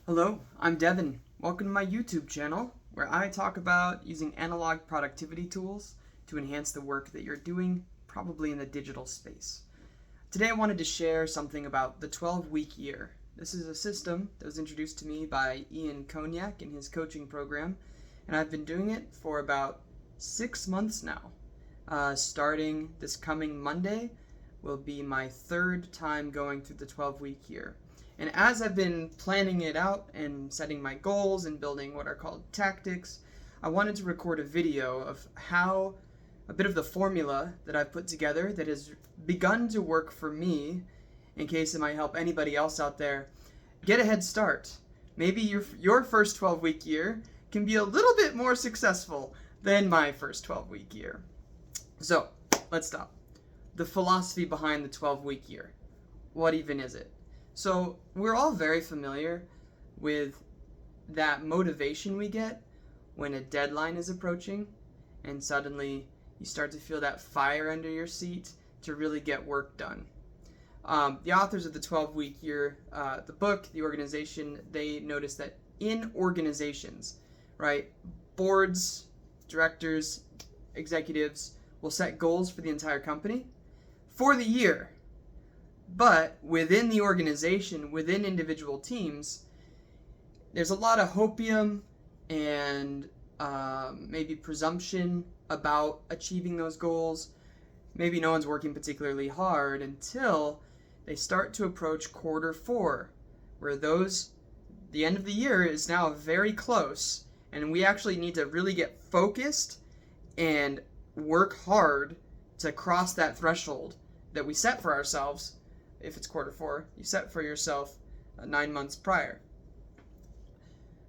Hello, I'm Devin. Welcome to my YouTube channel, where I talk about using analog productivity tools to enhance the work that you're doing, probably in the digital space. Today I wanted to share something about the 12-week year. This is a system that was introduced to me by Ian Cognac in his coaching program, and I've been doing it for about 6 months now. Starting this coming Monday will be my third time going through the 12-week year. And as I've been planning it out and setting my goals and building what are called tactics, I wanted to record a video of how a bit of the formula that I've put together that has begun to work for me, in case it might help anybody else out there, get a head start. Maybe your first 12-week year can be a little bit more successful than my first 12-week year. So, let's stop. The philosophy behind the 12-week year. What even is it? So we're all very familiar with that motivation we get when a deadline is approaching and suddenly you start to feel that fire under your seat to really get work done. The authors of the 12-week year, the book, the organization, they noticed that in organizations, right, boards, directors, executives will set goals for the entire company for the year. But within the organization, within individual teams, there's a lot of hopium and maybe presumption about achieving those goals. Maybe no one's working particularly hard until they start to approach quarter four, where the end of the year is now very close, and we actually need to really get focused and work hard to cross that threshold that we set for ourselves. If it's quarter four, you set for yourself 9 months prior.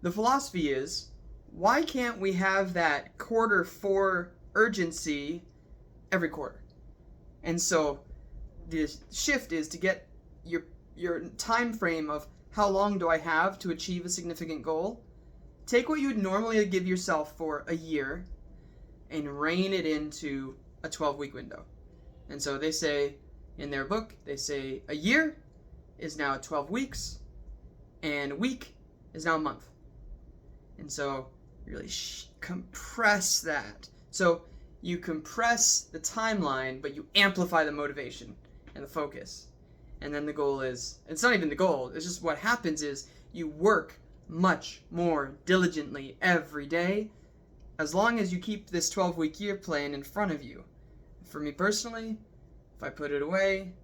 The philosophy is, why can't we have that quarter four urgency every quarter? And so the shift is to get your time frame of how long do I have to achieve a significant goal. Take what you would normally give yourself for a year and rein it into a 12-week window. And so they say, in their book, they say a year is now 12 weeks, and a week is now a month. And so you really compress that. So you compress the timeline, but you amplify the motivation and the focus. And then the goal is, it's not even the goal, it's just what happens is you work much more diligently every day, as long as you keep this 12-week year plan in front of you. For me personally, if I put it away,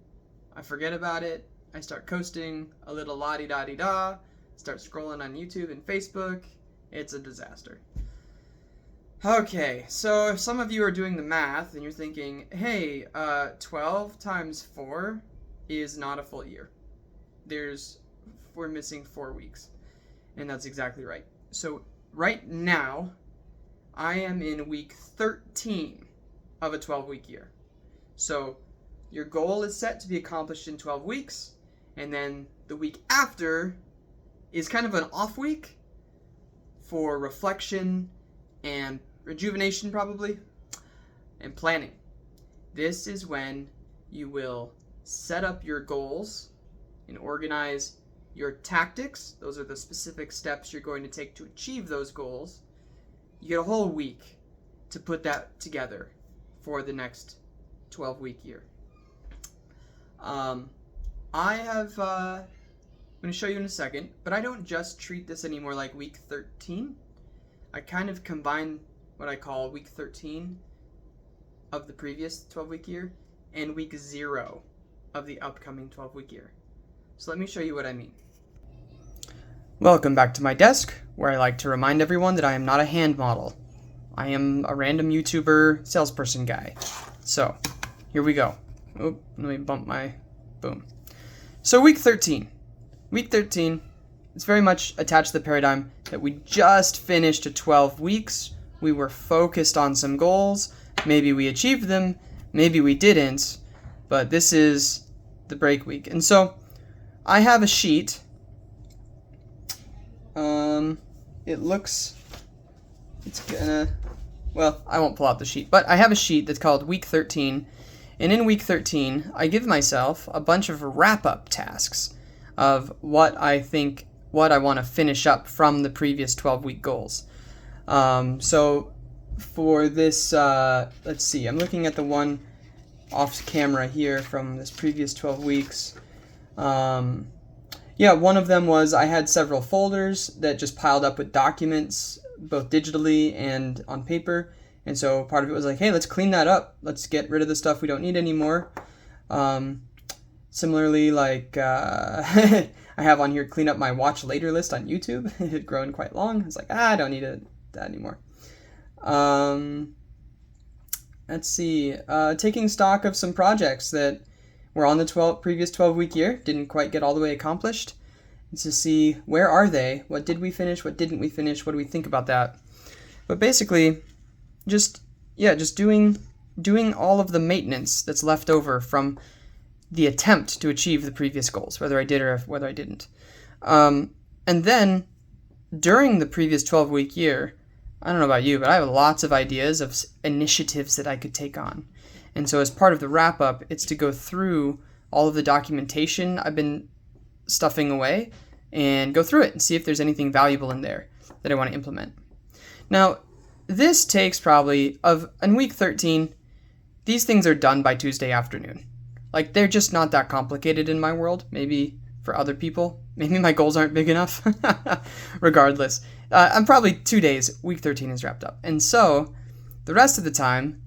I forget about it, I start coasting a little la-di-da-di-da, start scrolling on YouTube and Facebook, it's a disaster. Okay, so if some of you are doing the math and you're thinking, hey, 12 times 4 is not a full year. We're missing 4 weeks. And that's exactly right. So right now, I am in week 13 of a 12-week year. So your goal is set to be accomplished in 12 weeks, and then the week after is kind of an off week for reflection and rejuvenation probably, and planning. This is when you will set up your goals and organize your tactics. Those are the specific steps you're going to take to achieve those goals. You get a whole week to put that together for the next 12-week year. I'm going to show you in a second, but I don't just treat this anymore like week 13. I kind of combine what I call week 13 of the previous 12-week year and week 0 of the upcoming 12-week year. So let me show you what I mean. Welcome back to my desk, where I like to remind everyone that I am not a hand model. I am a random YouTuber salesperson guy. So, here we go. Oop, let me bump my boom. So week 13. Week 13, it's very much attached to the paradigm that we just finished a 12 weeks. We were focused on some goals. Maybe we achieved them, maybe we didn't, but this is the break week. And so I have a sheet. I won't pull out the sheet, but I have a sheet that's called week 13. And in week 13, I give myself a bunch of wrap-up tasks of what what I want to finish up from the previous 12-week goals. So for this, let's see, I'm looking at the one off camera here from this previous 12 weeks. Yeah, one of them was I had several folders that just piled up with documents, both digitally and on paper. And so part of it was like, hey, let's clean that up. Let's get rid of the stuff we don't need anymore. Similarly, like I have on here, clean up my watch later list on YouTube. It had grown quite long. I was like, I don't need that anymore. Let's see, taking stock of some projects that were on the previous 12-week year, didn't quite get all the way accomplished, and to see where are they, what did we finish, what didn't we finish, what do we think about that. But basically, just doing all of the maintenance that's left over from the attempt to achieve the previous goals, whether I did or whether I didn't. And then, during the previous 12-week year, I don't know about you, but I have lots of ideas of initiatives that I could take on. And so as part of the wrap-up, it's to go through all of the documentation I've been stuffing away and go through it and see if there's anything valuable in there that I want to implement. Now, this takes probably, in week 13, these things are done by Tuesday afternoon. Like, they're just not that complicated in my world. Maybe for other people. Maybe my goals aren't big enough. Regardless. I'm probably 2 days, week 13 is wrapped up. And so, the rest of the time,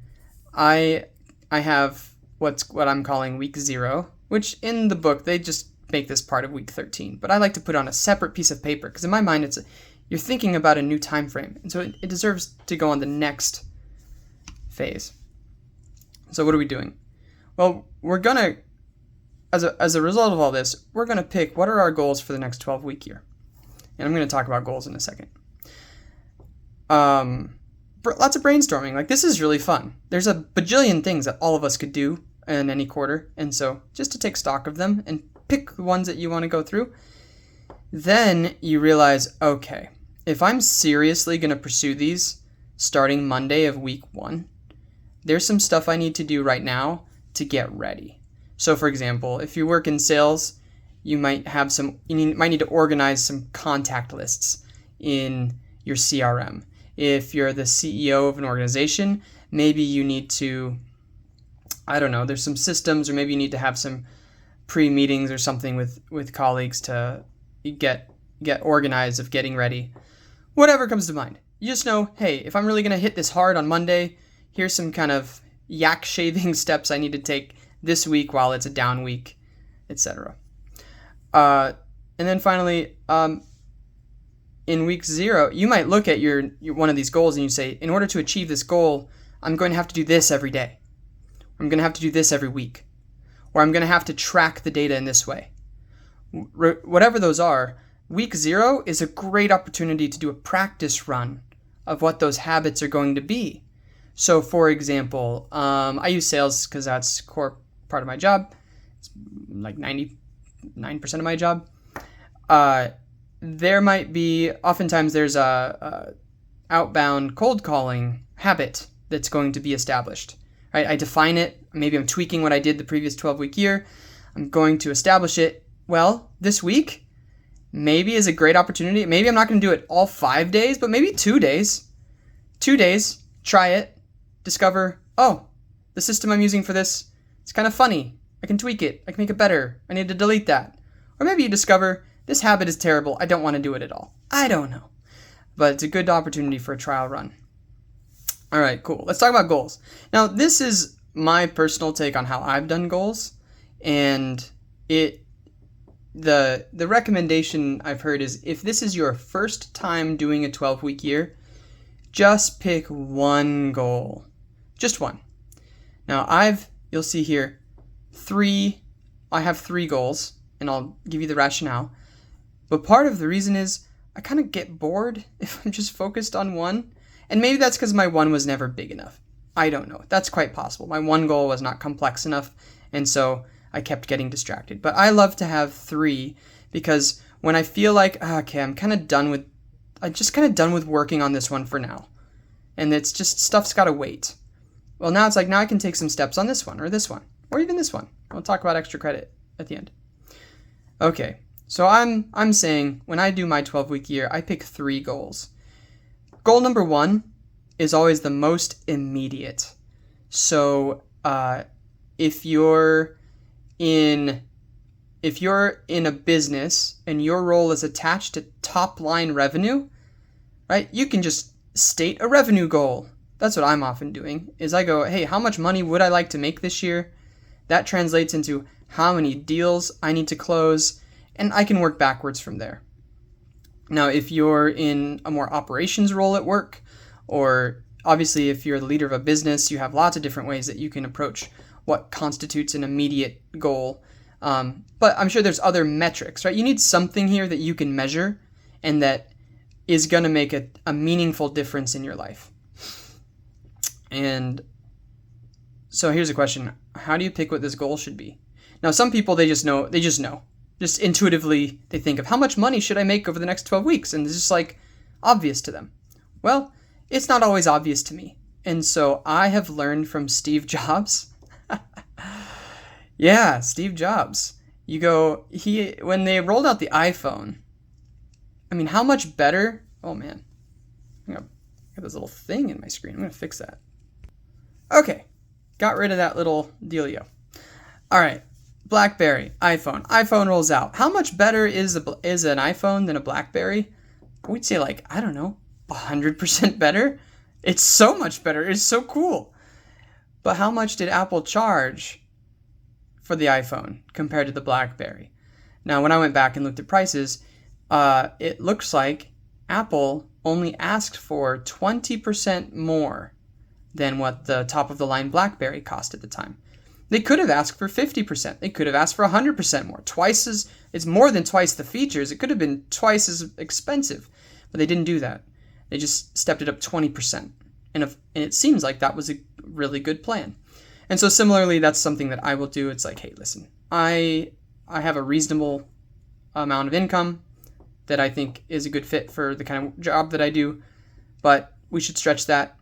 I have what I'm calling week 0, which in the book, they just make this part of week 13. But I like to put on a separate piece of paper, because in my mind, you're thinking about a new time frame. And so it deserves to go on the next phase. So what are we doing? Well, we're going to, as a result of all this, we're going to pick what are our goals for the next 12-week year. And I'm going to talk about goals in a second. Lots of brainstorming. Like, this is really fun. There's a bajillion things that all of us could do in any quarter. And so just to take stock of them and pick the ones that you want to go through. Then you realize, okay, if I'm seriously going to pursue these starting Monday of week 1, there's some stuff I need to do right now to get ready. So for example, if you work in sales, you might need to organize some contact lists in your CRM. If you're the CEO of an organization, maybe you need to, I don't know, there's some systems, or maybe you need to have some pre-meetings or something with colleagues to get organized of getting ready. Whatever comes to mind. You just know, hey, if I'm really going to hit this hard on Monday, here's some kind of yak shaving steps I need to take this week while it's a down week, etc. And then finally, in week 0, you might look at your one of these goals and you say, in order to achieve this goal, I'm going to have to do this every day. I'm going to have to do this every week. Or I'm going to have to track the data in this way. Whatever those are, week 0 is a great opportunity to do a practice run of what those habits are going to be. So for example, I use sales because that's core part of my job. It's like 99% of my job. There might be, oftentimes there's a outbound cold calling habit that's going to be established. Right? I define it. Maybe I'm tweaking what I did the previous 12-week year. I'm going to establish it. Well, this week maybe is a great opportunity. Maybe I'm not going to do it all 5 days, but maybe 2 days. 2 days, try it, discover, oh, the system I'm using for this, it's kind of funny. I can tweak it. I can make it better. I need to delete that. Or maybe you discover, this habit is terrible. I don't want to do it at all. I don't know. But it's a good opportunity for a trial run. All right, cool. Let's talk about goals. Now, this is my personal take on how I've done goals. And the recommendation I've heard is, if this is your first time doing a 12-week year, just pick one goal. Just one. Now, you'll see here, I have 3 goals, and I'll give you the rationale. But part of the reason is I kind of get bored if I'm just focused on one. And maybe that's because my one was never big enough. I don't know. That's quite possible. My one goal was not complex enough, and so I kept getting distracted. But I love to have 3, because when I feel like, okay, I'm just kind of done with working on this one for now. And it's just, stuff's got to wait. Well, now it's like, now I can take some steps on this one, or even this one. We'll talk about extra credit at the end. Okay, So I'm saying when I do my 12-week year, I pick 3 goals. Goal number 1 is always the most immediate. So if you're in a business and your role is attached to top line revenue, right? You can just state a revenue goal. That's what I'm often doing, is I go, hey, how much money would I like to make this year? That translates into how many deals I need to close, and I can work backwards from there. Now, if you're in a more operations role at work, or obviously if you're the leader of a business, you have lots of different ways that you can approach what constitutes an immediate goal. But I'm sure there's other metrics, right? You need something here that you can measure and that is going to make a meaningful difference in your life. And so here's a question. How do you pick what this goal should be? Now, some people, they just know. Just intuitively, they think of how much money should I make over the next 12 weeks? And it's just like obvious to them. Well, it's not always obvious to me. And so I have learned from Steve Jobs. Yeah, Steve Jobs. When they rolled out the iPhone, I mean, how much better? Oh man, I got this little thing in my screen. I'm gonna fix that. Okay, got rid of that little dealio. All right, BlackBerry, iPhone. iPhone rolls out. How much better is an iPhone than a BlackBerry? We'd say like, I don't know, 100% better. It's so much better. It's so cool. But how much did Apple charge for the iPhone compared to the BlackBerry? Now, when I went back and looked at prices, it looks like Apple only asked for 20% more than what the top-of-the-line BlackBerry cost at the time. They could have asked for 50%. They could have asked for 100% more. It's more than twice the features. It could have been twice as expensive, but they didn't do that. They just stepped it up 20%. And it seems like that was a really good plan. And so similarly, that's something that I will do. It's like, hey, listen, I have a reasonable amount of income that I think is a good fit for the kind of job that I do, but we should stretch that,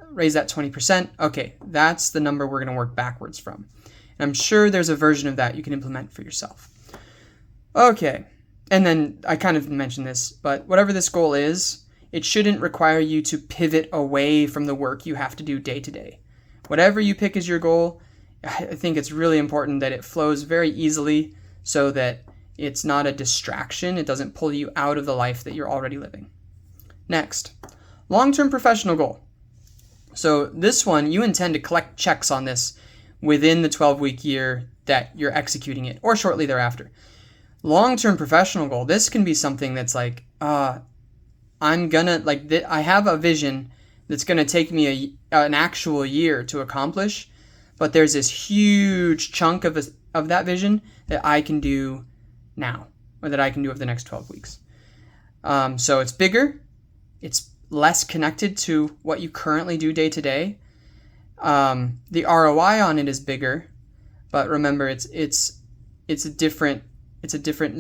raise that 20%. Okay, that's the number we're going to work backwards from. And I'm sure there's a version of that you can implement for yourself. Okay, and then I kind of mentioned this, but whatever this goal is, it shouldn't require you to pivot away from the work you have to do day to day. Whatever you pick as your goal, I think it's really important that it flows very easily so that it's not a distraction. It doesn't pull you out of the life that you're already living. Next, long-term professional goal. So this one, you intend to collect checks on this within the 12-week year that you're executing it, or shortly thereafter. Long-term professional goal, this can be something that's like, I have a vision that's going to take me an actual year to accomplish, but there's this huge chunk of that vision that I can do now, or that I can do over the next 12 weeks. So it's bigger, it's less connected to what you currently do day to day. The ROI on it is bigger, but remember, it's a different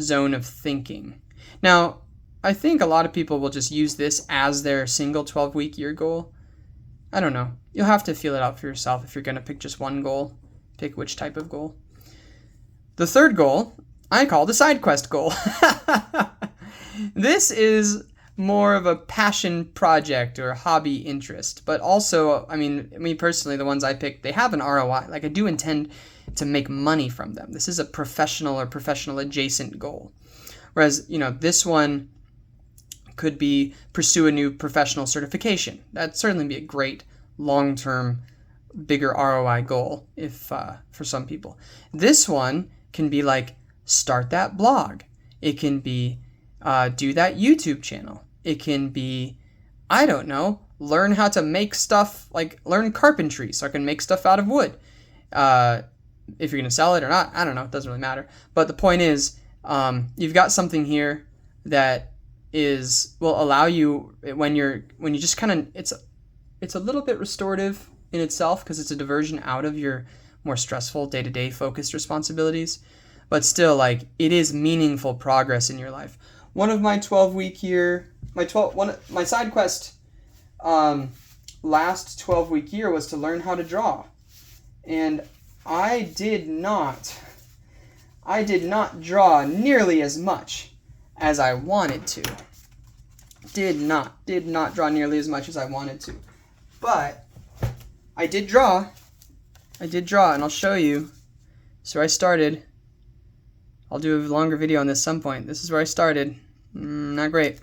zone of thinking. Now, I think a lot of people will just use this as their single 12-week year goal. I don't know. You'll have to feel it out for yourself if you're going to pick just one goal. Pick which type of goal. The third goal, I call the side quest goal. This is more of a passion project or a hobby interest, but also, I mean, me personally, the ones I picked, they have an ROI. Like, I do intend to make money from them. This is a professional or professional adjacent goal. Whereas, this one could be pursue a new professional certification. That'd certainly be a great long-term, bigger ROI goal if for some people. This one can be like start that blog. It can be do that YouTube channel. It can be, I don't know, learn how to make stuff, like learn carpentry so I can make stuff out of wood. If you're going to sell it or not, I don't know. It doesn't really matter. But the point is, you've got something here that will allow you when you just kind of, it's a little bit restorative in itself because it's a diversion out of your more stressful day-to-day focused responsibilities, but still, like, it is meaningful progress in your life. One of my 12-week year, my side quest last 12-week year was to learn how to draw, and I did not I did not draw nearly as much as I wanted to. Did not draw nearly as much as I wanted to. But I did draw, and I'll show you. So I started. I'll do a longer video on this some point. This is where I started. Not great.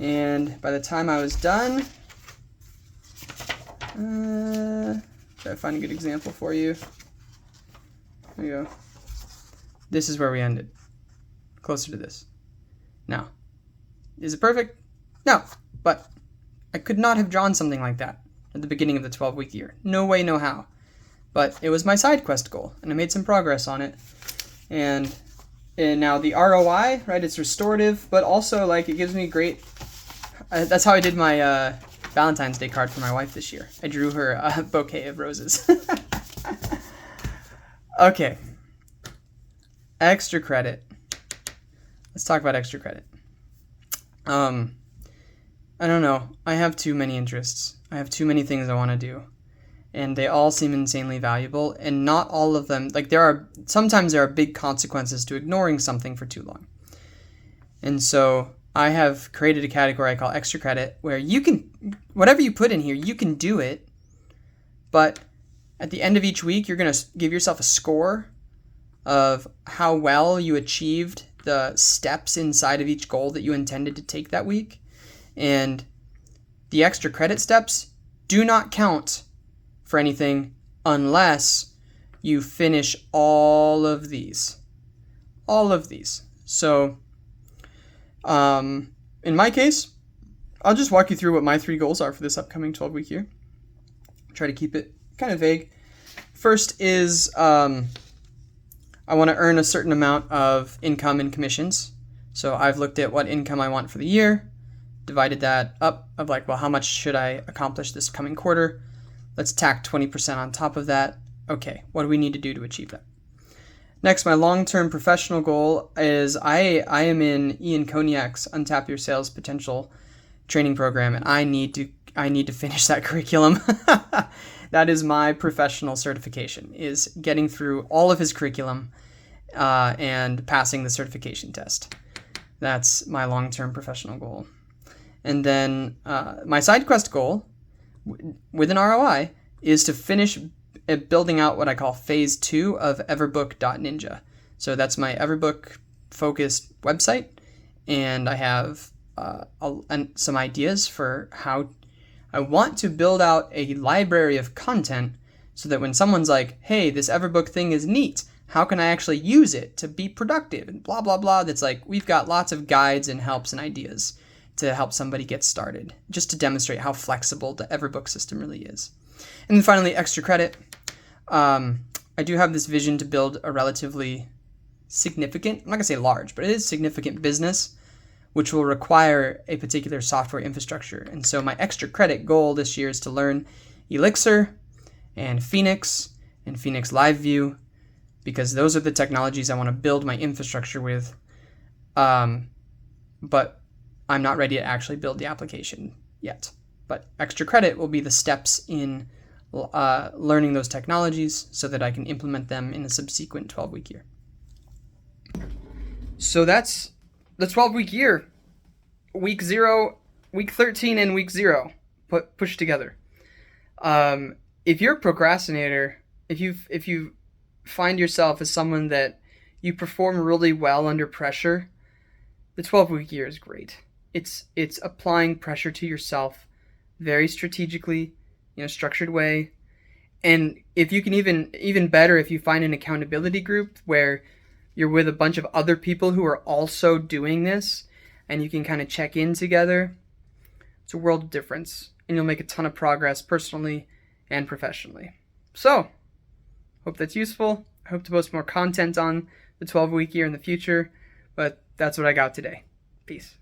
And by the time I was done, try to find a good example for you. There you go. This is where we ended. Closer to this. Now, is it perfect? No, but I could not have drawn something like that at the beginning of the 12-week year. No way, no how. But it was my side quest goal, and I made some progress on it. And now the ROI, right, it's restorative, but also, like, it gives me great... that's how I did my Valentine's Day card for my wife this year. I drew her a bouquet of roses. Okay. Extra credit. Let's talk about extra credit. I don't know. I have too many interests. I have too many things I want to do. And they all seem insanely valuable, and not all of them, like sometimes there are big consequences to ignoring something for too long. And so I have created a category I call extra credit, where you can, whatever you put in here, you can do it, but at the end of each week, you're going to give yourself a score of how well you achieved the steps inside of each goal that you intended to take that week. And the extra credit steps do not count for anything unless you finish all of these. All of these. So, in my case, I'll just walk you through what my 3 goals are for this upcoming 12-week year. Try to keep it kind of vague. First is I want to earn a certain amount of income and commissions. So I've looked at what income I want for the year, divided that up of like, well, how much should I accomplish this coming quarter? Let's tack 20% on top of that. Okay, what do we need to do to achieve that? Next, my long-term professional goal is I am in Ian Koniak's Untap Your Sales Potential training program, and I need to finish that curriculum. That is my professional certification, is getting through all of his curriculum and passing the certification test. That's my long-term professional goal. And then my side quest goal with an ROI is to finish building out what I call phase 2 of everbook.ninja. So that's my Everbook-focused website, and I have some ideas for how I want to build out a library of content so that when someone's like, hey, this Everbook thing is neat, how can I actually use it to be productive and blah, blah, blah, that's like, we've got lots of guides and helps and ideas to help somebody get started, just to demonstrate how flexible the Everbook system really is. And then finally, extra credit. I do have this vision to build a relatively significant, I'm not going to say large, but it is significant business, which will require a particular software infrastructure. And so my extra credit goal this year is to learn Elixir and Phoenix Live View, because those are the technologies I want to build my infrastructure with. But I'm not ready to actually build the application yet. But extra credit will be the steps in learning those technologies so that I can implement them in a subsequent 12-week year. So that's the 12-week year. Week 0, week 13, and week 0 pushed together. If you're a procrastinator, if you find yourself as someone that you perform really well under pressure, the 12-week year is great. It's applying pressure to yourself very strategically, in a structured way. And if you can even better, if you find an accountability group where you're with a bunch of other people who are also doing this, and you can kind of check in together, it's a world of difference, and you'll make a ton of progress personally and professionally. So, hope that's useful. I hope to post more content on the 12-week year in the future, but that's what I got today. Peace.